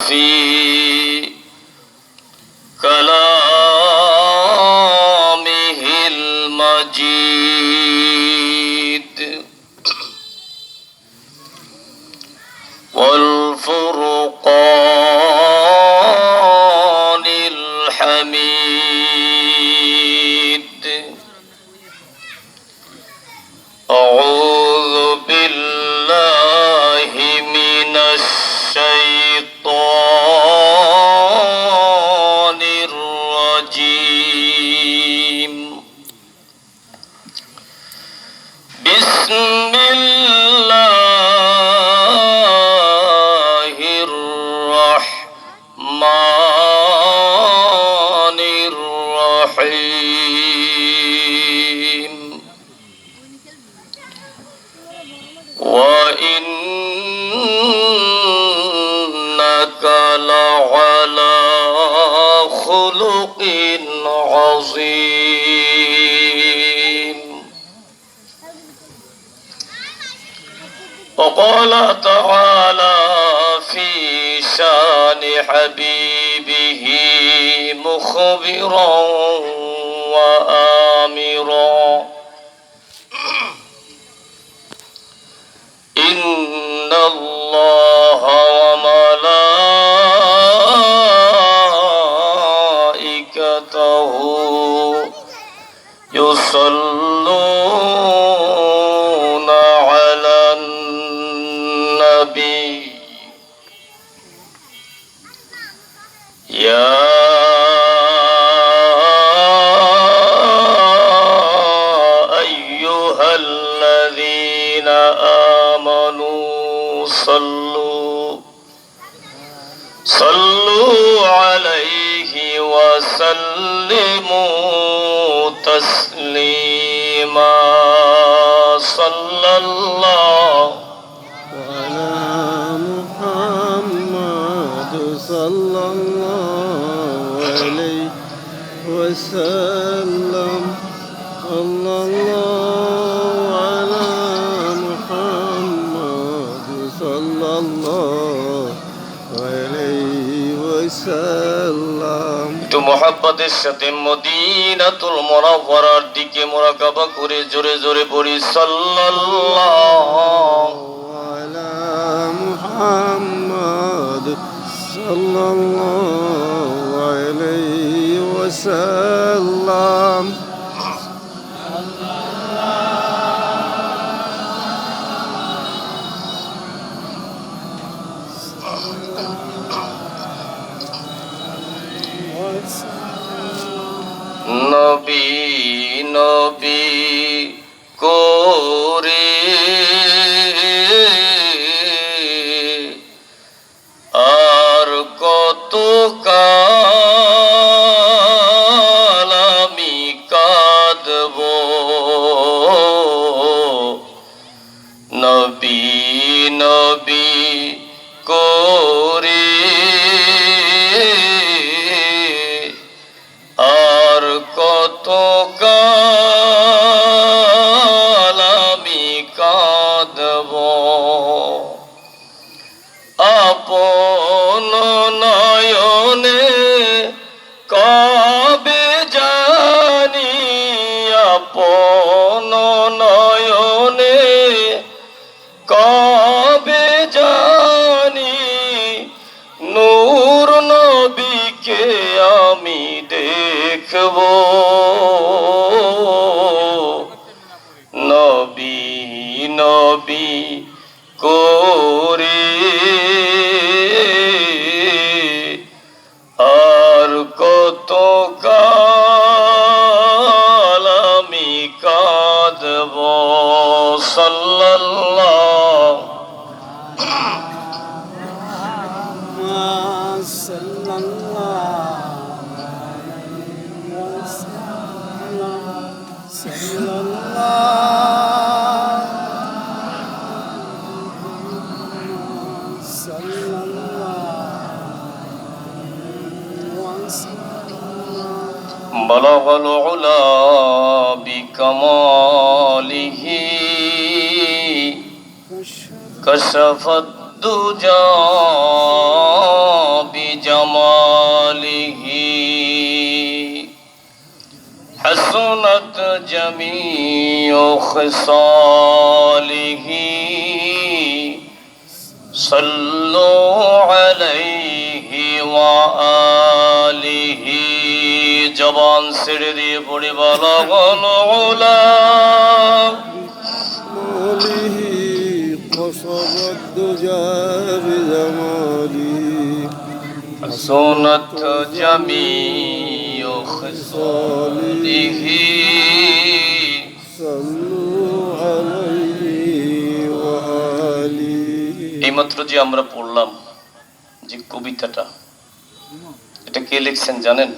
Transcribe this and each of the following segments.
في كلامه المجيد والفرقان الحميد. أعوذ بالله من الشيطان الرجيم. بسم الله الرحمن الرحيم. وإنك لعلى خلق عظيم. وقال تعالى في شان حبيبه مخبرا وآمرا: إن الله وملائكته يصلون على النبي يا أيها الذين آمنوا صلوا عليه وسلموا تسليما. صلى الله على محمد صلى الله عليه وسلم. الله على محمد صلى الله عليه وسلم. একটু মোহাব্বতের সাথে মদিনাতুল মুনাওয়ারার দিকে মুরাকাবা করে জোরে জোরে পড়ি সাল্লাল্লাহু আলা মুহাম্মদ সাল্লাল্লাহু আলাইহি ওয়াসাল্লাম. নবী নবী করে আর কত কাল আমি কাঁদব। নবী নবী করে আর কত কাল আমি কাঁদব। আপন নয়নে কবে জানি, আপন নয়নে কবে জানি নূর নবীকে আমি দেখব। নবী নবী করে আর কত কাল আমি কাঁদব। সাল্লাল্লাহু بلغ العلا بكماله كشف الدجى جميع خصاله صلوا عليه وآله জবান ছেড়ে দিয়ে পড়ে বলগল গোলাম ماله قصب الدجى بجماله حسنت جميع خصاله صلوا عليه وآله এইমাত্র যে আমরা পড়লাম যে কবিতাটা, এটা কে লিখছেন জানেন?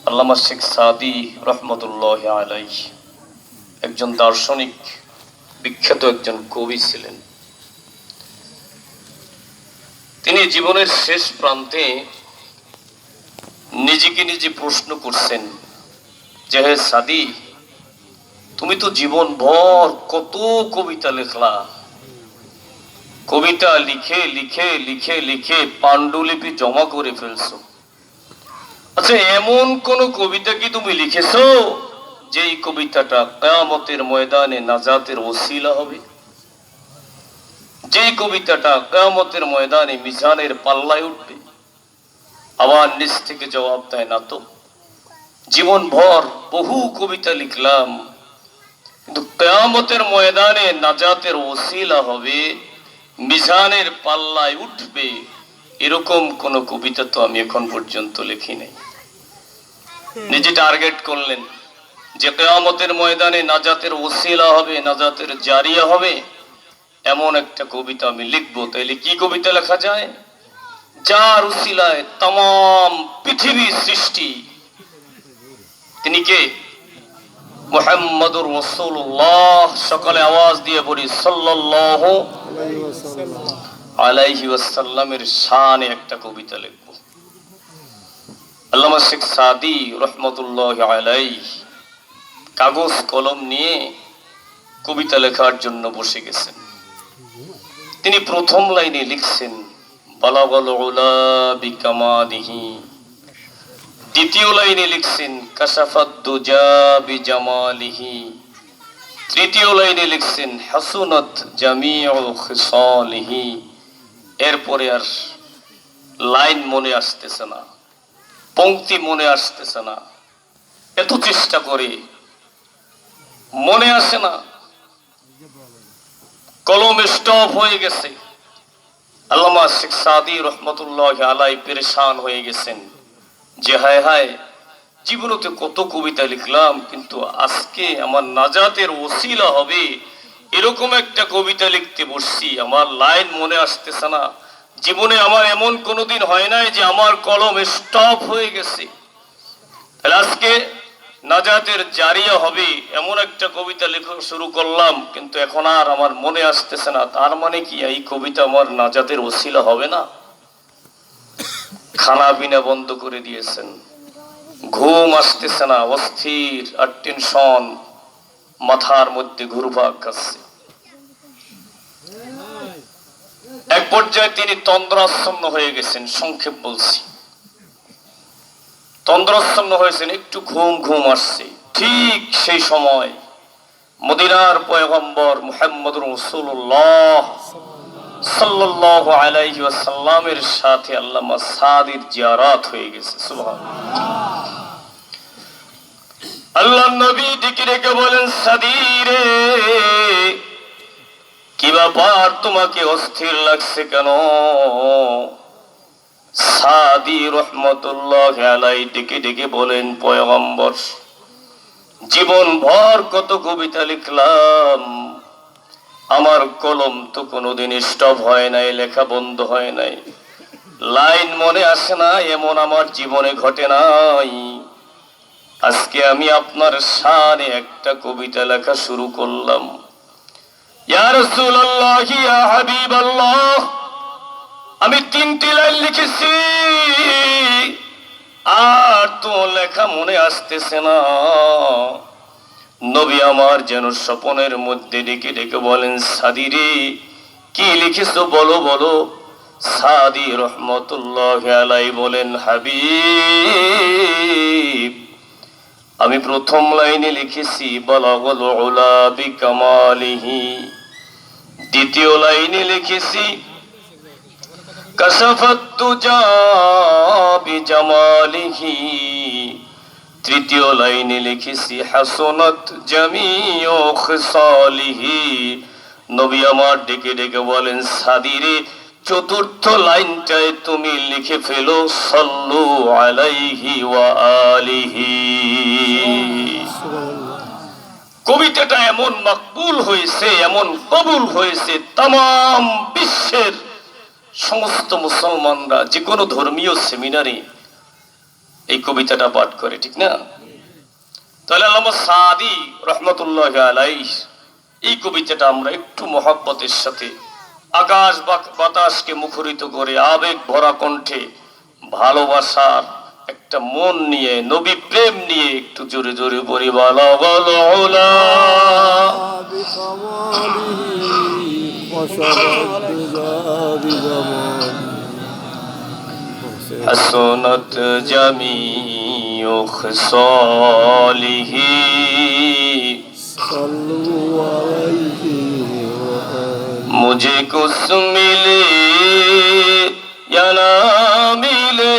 আল্লামা শেখ সাদি রহমতুল্লাহ আলাইহি, একজন দার্শনিক, বিখ্যাত একজন কবি ছিলেন। তিনি জীবনের শেষ প্রান্তে নিজেকে নিজে প্রশ্ন করছেন যে হে সাদি, তুমি তো জীবন ভর কত কবিতা লেখলা, কবিতা লিখে লিখে লিখে লিখে পাণ্ডুলিপি জমা করে ফেলছো। আচ্ছা, এমন কোন কবিতা কি তুমি লিখেছো যেই কবিতাটা কিয়ামতের ময়দানে নাজাতের ওসিলা হবে? যেই কবিতাটা কিয়ামতের ময়দানে মিজানের পাল্লায় উঠবে? আবার নিজ থেকে জবাব দেয় না তো। জীবন ভর বহু কবিতা লিখলাম, কিন্তু কিয়ামতের ময়দানে নাজাতের ওসিলা হবে, মিজানের পাল্লায় উঠবে, এরকম কোন কবিতা তো আমি এখন পর্যন্ত লিখি নাই। নিজে টার্গেট করলেন যে কিয়ামতের ময়দানে নাজাতের ওসিলা হবে, নাজাতের জারিয়া হবে, এমন একটা কবিতা আমি লিখবো। তাইলে কি কবিতা লেখা যায়? যার উসিলায় তাম পৃথিবী সৃষ্টি। তিনি কে? মুহাম্মদুর রাসূলুল্লাহ। সকালে আওয়াজ দিয়ে বলি সাল্লাল্লাহু আলাইহি ওয়াসাল্লামের শানে একটা কবিতা লিখব। আল্লামা শেখ সাদি রহমতুল্লাহ আলাইহি কাগজ কলম নিয়ে কবিতা লেখার জন্য বসে গেছেন। তিনি প্রথম লাইনে লিখছেন বালাগাল উলা বিকামালিহি, দ্বিতীয় লাইনে লিখছেন কাশাফাদ দুজা বিজামালিহি, তৃতীয় লাইনে লিখছেন হাসুনাত জামিউ খিসালিহি। এরপরে আর লাইন মনে আসতেছে না, পংক্তি মনে আসতেছে না, এত চেষ্টা করে মনে আসে না, কলম স্টপ হয়ে গেছে। আল্লামা শেখ সাদি রহমতুল্লাহ আলাইহি পেরেশান হয়ে গেছেন যে হায় হায়, জীবনেতে কত কবিতা লিখলাম, কিন্তু আজকে আমার নাজাতের ওসিলা হবে এরকম একটা কবিতা লিখতে বসছি, আমার লাইন মনে আসতেছে না। জীবনে আমার এমন কোনোদিন হয় নাই যে আমার কলম স্টপ হয়ে গেছে। আজকে নাজাতের জারিয়া হবে এমন একটা কবিতা লেখা শুরু করলাম, কিন্তু এখন আর আমার মনে আসতেছে না। তার মানে কি এই কবিতা আমার নাজাতের ওসিলা হবে না? খানা পিনা বন্ধ করে দিয়েছেন, ঘুম আসতেছে না, অস্থির আর টেনশন মাথার মধ্যে ঘুরপাক খাচ্ছে। এক পর্যায়ে তিনি তন্দ্রাচ্ছন্ন হয়ে গেছেন। সংক্ষেপ বলছি, তন্দ্রাচ্ছন্ন হয়েছেন, একটু ঘুম ঘুম আসছে। ঠিক সেই সময় মদিনার পয়গম্বর মুহাম্মদুর রাসূলুল্লাহ সাল্লাল্লাহু আলাইহি ওয়াসাল্লামের সাথে আল্লামা সাদির জিয়ারাত হয়ে গেছে। সুবহানাল্লাহ। আল্লাহর নবী ডেকে ডেকে বলেন, সাদি রে, কি ব্যাপার, তোমাকে অস্থির লাগছে কেন? সাদি রহমতুল্লাহ আলাইহি ডেকে ডেকে বলেন, পয়গম্বর, জীবন ভর কত কবিতা লিখলাম, আমার কলম তো কোনোদিন স্টপ হয় নাই, লেখা বন্ধ হয় নাই, লাইন মনে আসে না, এমন আমার জীবনে ঘটে নাই। আজকে আমি আপনার শানে একটা কবিতা লেখা শুরু করলাম। ইয়া রাসূলুল্লাহ, ইয়া হাবিবাল্লাহ, আমি 3টি লাইন লিখেছি, আর তো লেখা মনে আসতেছে না। নবী আমার যেন স্বপনের মধ্যে ডেকে ডেকে বলেন, সাদি রে, কি লিখেছো বলো বলো। সাদি রহমতুল্লাহ আলাইহি বলেন, হাবিব, আমি প্রথম লাইনে লিখেছি বালাগাল উলা বিকামালিহি, দ্বিতীয় লাইনে লিখেছি কাশাফাত দুজা বিজামালিহি, তৃতীয় লাইনে লিখেছি হাসনাত জামিউ খিসালিহি। নবী আমার ডেকে ডেকে বলেন সাদিরে চতুর্থ লাইনটায় তুমি লিখে ফেলো সাল্লু আলাইহি ওয়া আলিহি। কবিতাটা এমন মকবুল হয়েছে, এমন কবুল হয়েছে, তামাম বিশ্বের সমস্ত মুসলমানরা যে কোনো ধর্মীয় সেমিনারে এই কবিতাটা পাঠ করে, ঠিক না? তাহলে আল্লামা সাদি রহমতুল্লাহ আলাইহি এই কবিতাটা আমরা একটু মহব্বতের সাথে আকাশ বাতাসকে মুখরিত করে আবেগ ভরা কণ্ঠে ভালোবাসার একটা মন নিয়ে নবী প্রেম নিয়ে একটু জোরে জোরে পড়ি বালাগাল উলা হাসনাত জামিউ খিসালিহি मुझे कुछ मिले या ना मिले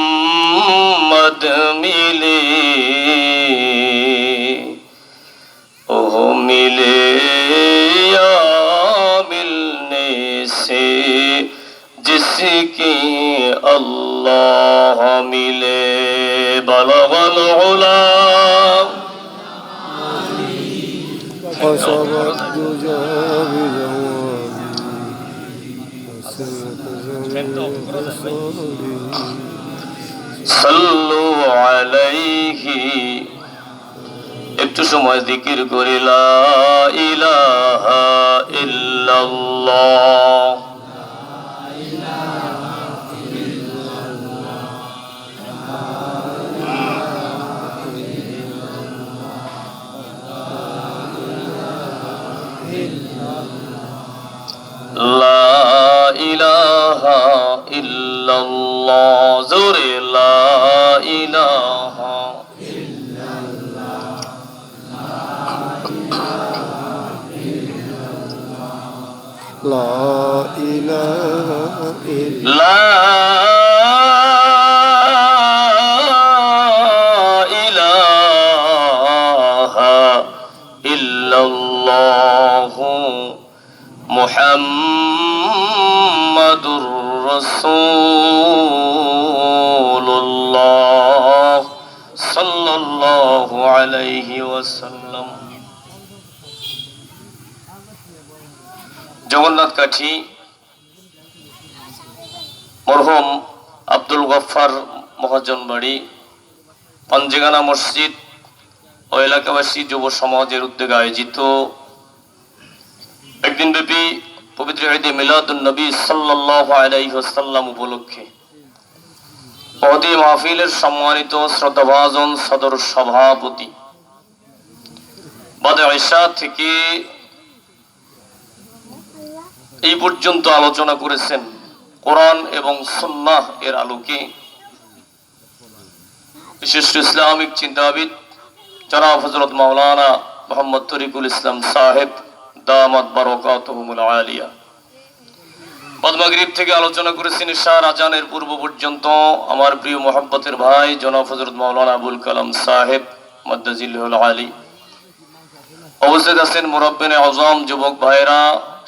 मोहम्मद मिले, ओह मिले या मिलने से जिसकी अल्लाह मिले। बलगल उला قصبت دجى بجماله সাল্লু আলাইহি। একটু সময় জিকির করি লা ইলাহা ইল্লাল্লাহ। লা ইলাহা ইল্লাল্লাহ, জোরে লা ইলাহা। لا إله إلا লা ইলাহা ইল্লাল্লাহু মুহাম্মাদুর রাসূলুল্লাহ সাল্লাল্লাহু আলাইহি ওয়াসাল্লাম। জগন্নাথ কাঠি মরহুম আব্দুল গফফার মহাজন বাড়ি পাঞ্জেগানা মসজিদ ও এলাকাবাসী যুব সমাজের উদ্যোগে আয়োজিত একদিন ব্যাপী পবিত্র ঈদে মিলাদুন নবী সাল্লাল্লাহু আলাইহি ওয়াসাল্লাম উপলক্ষে মহদী মাহফিলের সম্মানিত শ্রদ্ধাভাজন সদর সভাপতি বাদে ঈশা থেকে এই পর্যন্ত আলোচনা করেছেন কোরআন এবং সুন্নাহ এর আলোকে বিশিষ্ট ইসলামিক চিন্তাবিদ জনাব হযরত মাওলানা মুহাম্মদ তরিকুল ইসলাম সাহেব দামাত বারাকাতুহুমুল আলিয়া। বাদ মাগরিব থেকে আলোচনা করেছেন ইশার আজানের পূর্ব পর্যন্ত আমার প্রিয় মুহাব্বতের ভাই জনাব হযরত মাওলানা আবুল কালাম সাহেব মাদ্দাজিল্লাহুল আলী। উপস্থিত আছেন মুরাব্বিনে আযম যুবক ভাইরা,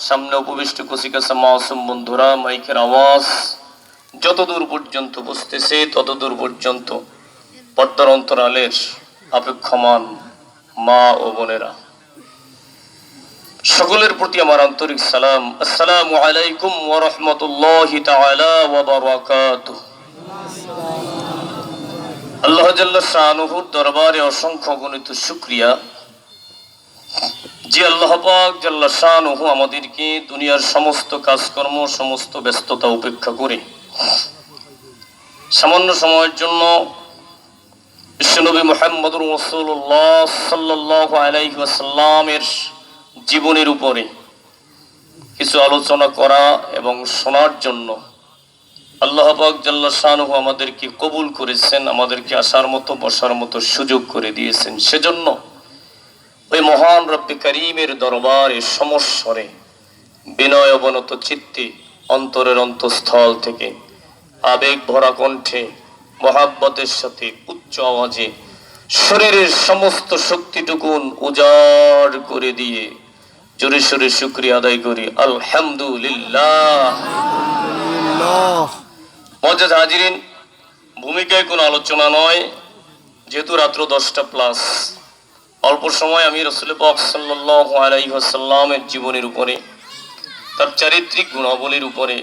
সামনে উপবিষ্ট কচিকাঁচা মাসুম বন্ধুরা, মাইকের আওয়াজ যতদূর পর্যন্ত বসতেছে ততদূর পর্যন্ত পর্দার অন্তরালের অপেক্ষমান মা ও বোনেরা, সকলের প্রতি আমার আন্তরিক সালাম। আসসালামু আলাইকুম ওয়া রাহমাতুল্লাহি তাআলা ওয়া বারাকাতুহু। আল্লাহ জাল্লা শানুহুর দরবারে অসংখ্য গণিত শুকরিয়া যে আল্লাহ পাক জাল্লা শানুহু আমাদেরকে দুনিয়ার সমস্ত কাজকর্ম সমস্ত ব্যস্ততা উপেক্ষা করে সামান্য সময়ের জন্য বিশ্বনবী মুহাম্মদুর রাসূলুল্লাহ সাল্লাল্লাহু আলাইহি ওয়াসাল্লামের জীবনের উপরে কিছু আলোচনা করা এবং শোনার জন্য আল্লাহ পাক জাল্লা শানুহু আমাদেরকে কবুল করেছেন, আমাদেরকে আসার মতো বসার মতো সুযোগ করে দিয়েছেন। সেজন্য ওই মহান রব্বে করিমের দরবারে সমস্বরে বিনয় অবনত চিত্তে অন্তরের অন্তঃস্থল থেকে আবেগ ভরা কণ্ঠে মহাব্বতের সাথে উচ্চ আওয়াজে শরীরের সমস্ত শক্তিটুকুন উজাড় করে দিয়ে জোরে সোরে শুকরিয়া আদায় করি আলহামদুলিল্লাহ। আল্লাহ মজাদ হাজিরিন, ভূমিকায় কোনো আলোচনা নয়, যেহেতু রাত্র 10টা প্লাস। অল্প সময় আমি রাসূল পাক সাল্লাল্লাহু আলাইহি ওয়াসাল্লামের জীবনের উপরে, তার চারিত্রিক গুণাবলীর উপরে